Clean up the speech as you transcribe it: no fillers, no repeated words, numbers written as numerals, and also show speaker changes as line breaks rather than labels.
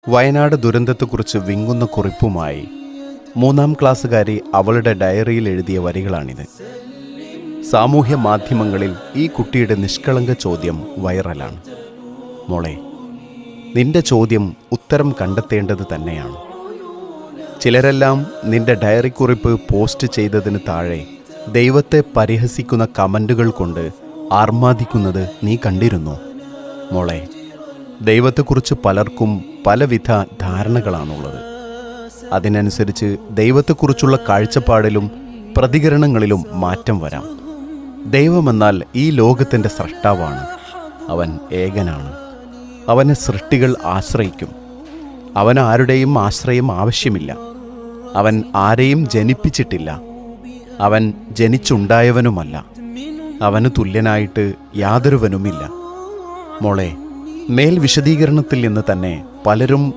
വയനാട് ദുരന്തത്തെക്കുറിച്ച് വിങ്ങുന്ന കുറിപ്പുമായി 3ാം ക്ലാസ്സുകാരി അവളുടെ ഡയറിയിൽ എഴുതിയ വരികളാണിത്. സാമൂഹ്യ മാധ്യമങ്ങളിൽ ഈ കുട്ടിയുടെ നിഷ്കളങ്ക ചോദ്യം വൈറലാണ്. മോളെ, നിന്റെ ചോദ്യം ഉത്തരം കണ്ടെത്തേണ്ടത് തന്നെയാണ്. ചിലരെല്ലാം നിന്റെ ഡയറി കുറിപ്പ് പോസ്റ്റ് ചെയ്തതിന് താഴെ ദൈവത്തെ പരിഹസിക്കുന്ന കമൻറ്റുകൾ കൊണ്ട് ആർമാദിക്കുന്നത് നീ കണ്ടിരുന്നു. മോളെ, ദൈവത്തെക്കുറിച്ച് പലർക്കും പലവിധ ധാരണകളാണുള്ളത്. അതിനനുസരിച്ച് ദൈവത്തെക്കുറിച്ചുള്ള കാഴ്ചപ്പാടിലും പ്രതികരണങ്ങളിലും മാറ്റം വരാം. ദൈവമെന്നാൽ ഈ ലോകത്തിൻ്റെ സ്രഷ്ടാവാണ്. അവൻ ഏകനാണ്. അവനെ സൃഷ്ടികൾ ആശ്രയിക്കും. അവന് ആരുടെയും ആശ്രയം ആവശ്യമില്ല. അവൻ ആരെയും ജനിപ്പിച്ചിട്ടില്ല. അവൻ ജനിച്ചുണ്ടായവനുമല്ല. അവന് തുല്യനായിട്ട് യാതൊരുവനുമില്ല. മോളെ, മേൽ വിശദീകരണത്തിൽ നിന്ന് തന്നെ പലരും